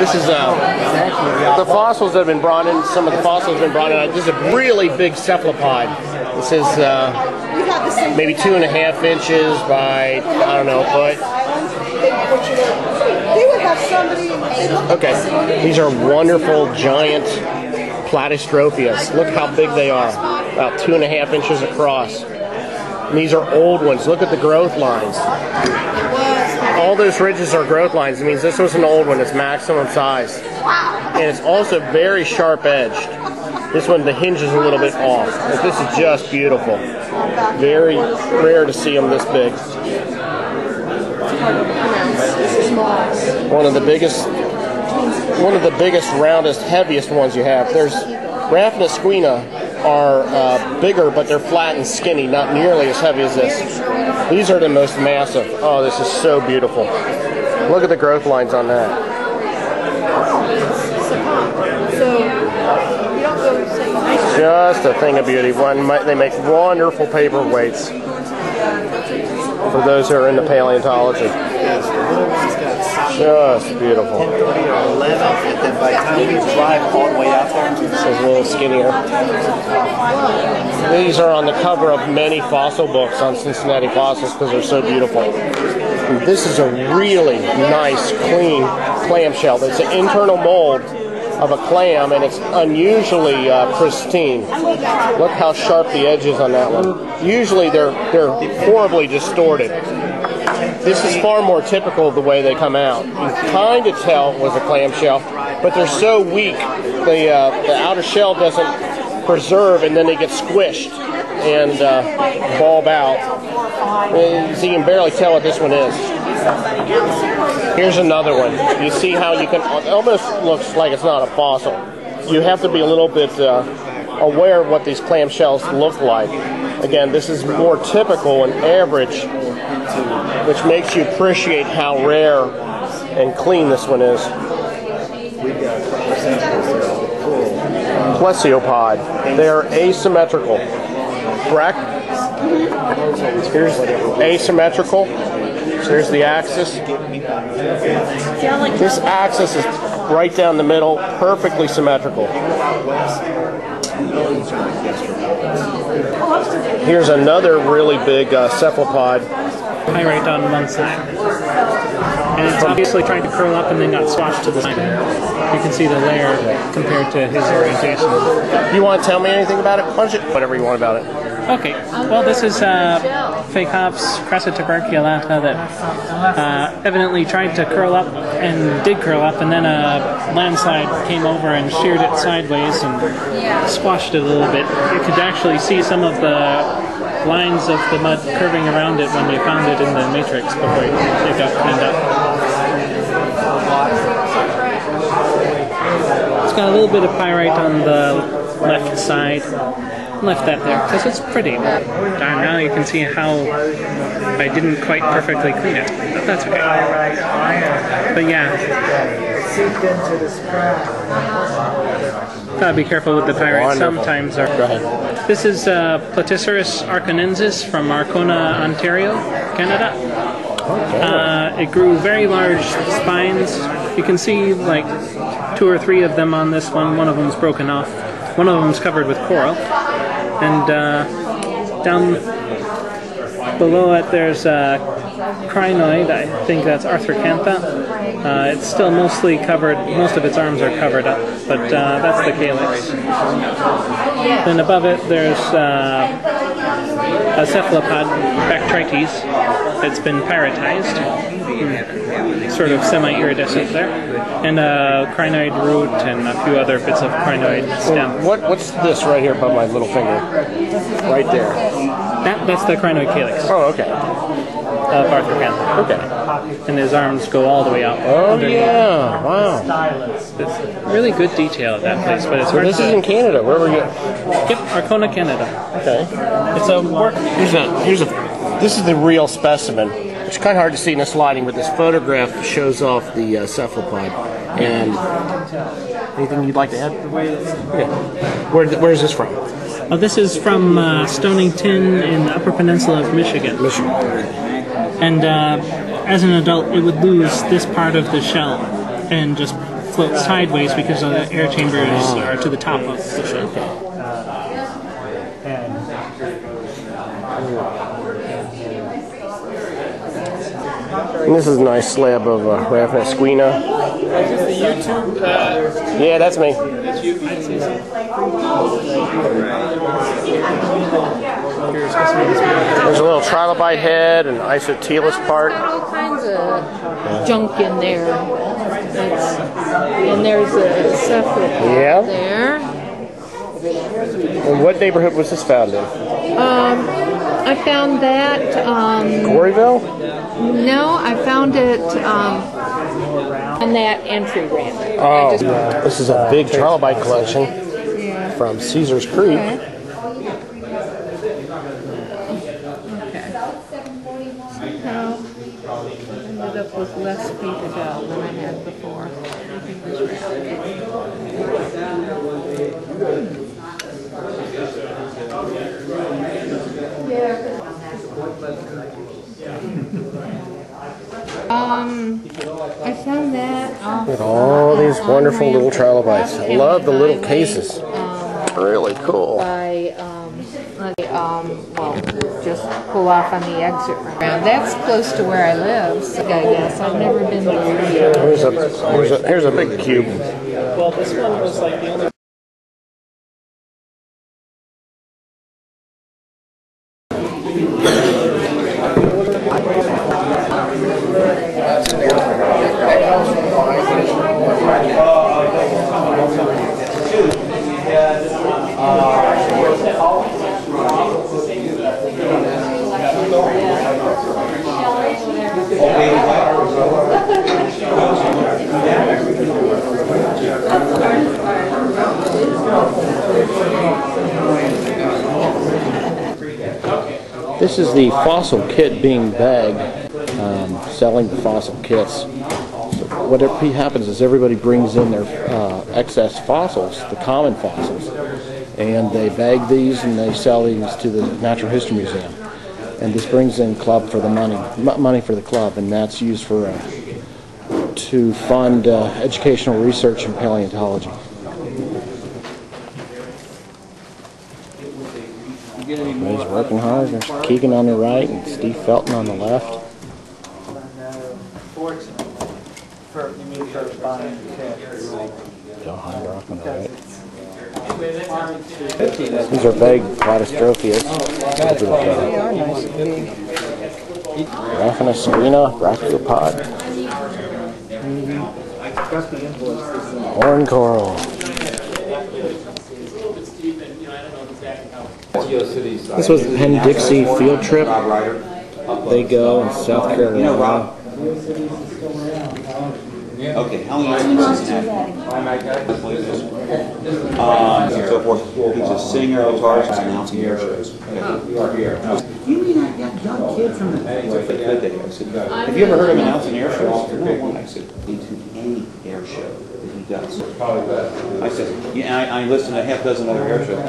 This is the fossils that have been brought in. Some of the fossils have been brought in. This is a really big cephalopod. This is maybe 2.5 inches by, I don't know, a foot. Okay, these are wonderful giant Platystrophias. Look how big they are. About 2.5 inches across. And these are old ones. Look at the growth lines. All those ridges are growth lines. It means this was an old one. It's maximum size. And it's also very sharp edged. This one, the hinge is a little bit off. But this is just beautiful. Very rare to see them this big. One of the biggest, roundest, heaviest ones you have. There's Raphinosquina are bigger, but they're flat and skinny, not nearly as heavy as this. These are the most massive. Oh, this is so beautiful. Look at the growth lines on that. Just a thing of beauty. They make wonderful paperweights for those who are into paleontology. Just beautiful. And then by the time we drive all the way out there, it's a little skinnier. These are on the cover of many fossil books on Cincinnati fossils because they're so beautiful. And this is a really nice, clean clamshell. It's an internal mold of a clam, and it's unusually pristine. Look how sharp the edge is on that one. Usually they're horribly distorted. This is far more typical of the way they come out. You can kind of tell it was a clamshell, but they're so weak, the outer shell doesn't preserve, and then they get squished and bulb out. So you can barely tell what this one is. Here's another one. You see how you can, it almost looks like it's not a fossil. You have to be a little bit aware of what these clamshells look like. Again, this is more typical and average, which makes you appreciate how rare and clean this one is. Plesiopod. They are asymmetrical. Correct? Here's asymmetrical. So here's the axis. This axis is right down the middle, perfectly symmetrical. Here's another really big cephalopod. Pyrite on one side. And it's obviously trying to curl up and then got swashed to the side. You can see the layer compared to his orientation. You want to tell me anything about it? Whatever you want about it. Okay, well this is Phacops crassituberculata that evidently tried to curl up and did curl up, and then a landslide came over and sheared it sideways and squashed it a little bit. You could actually see some of the lines of the mud curving around it when we found it in the matrix before it got cleaned up. It's got a little bit of pyrite on the left side. Left that there because it's pretty. Now you can see how I didn't quite perfectly clean it, but that's okay. But yeah, gotta be careful with the pyrite. Sometimes. Go ahead. This is Platycerus arconensis from Arkona, Ontario, Canada. It grew very large spines. You can see like 2 or 3 of them on this one. One of them's broken off. One of them's covered with coral. And down below it there's crinoid. I think that's Arthracantha. It's still mostly covered, most of its arms are covered up, but that's the calyx. Then above it there's a cephalopod, Bactrites. It's been pyritized, sort of semi-iridescent there, and a crinoid root and a few other bits of crinoid stem. What's this right here above my little finger? Right there. That's the crinoid calyx. Oh, okay. Of Arthracantha. Okay. And his arms go all the way out. Oh, yeah. Wow. It's really good detail at that place, but it's hard This is in Canada. Where were you? Yep, Arkona, Canada. Okay. It's a work. This is the real specimen. It's kind of hard to see in the sliding, but this photograph shows off the cephalopod. And anything you'd like to add? Yeah. Where is this from? This is from Stonington in the Upper Peninsula of Michigan. And as an adult, it would lose this part of the shell and just float sideways because the air chambers are to the top of the ship. And this is a nice slab of Raffina Squina. Is this the YouTube? Yeah, that's me. That's you. There's a little trilobite head and isotelus part. All kinds of junk in there. And there's a cephalopod there. And what neighborhood was this found in? I found that. Coreyville? No, I found it on that entry ramp. Oh, this is a big trilobite collection from Caesar's Creek. Okay. Somehow ended up with less paper towel than I had before. Everything was I found that off. Look at all these wonderful little trilobites. I love the little cases. Really cool. By, well, just pull off on the exit ramp. That's close to where I live, so I guess. I've never been there. Here's a big cube. Well, this one was like the only. This is the fossil kit being bagged, selling the fossil kits. So what happens is everybody brings in their excess fossils, the common fossils, and they bag these and they sell these to the Natural History Museum. And this brings in club for the money for the club, and that's used for to fund educational research in paleontology. He's working hard. There's Keegan on the right and Steve Felton on the left. Joe Heindrock on the right. These are big Platystrophias. Raffina Squina, Brachiopod. Horn coral. This was the Penn-Dixie field trip. They go in South Carolina. Okay, how long is Cincinnati? So forth. He's a singer, guitarist, announcing air shows. You mean that young kid from the... Have you ever heard him announcing air shows? No, I said, into any air show that he does. I said, yeah, I listened to a half dozen other air shows.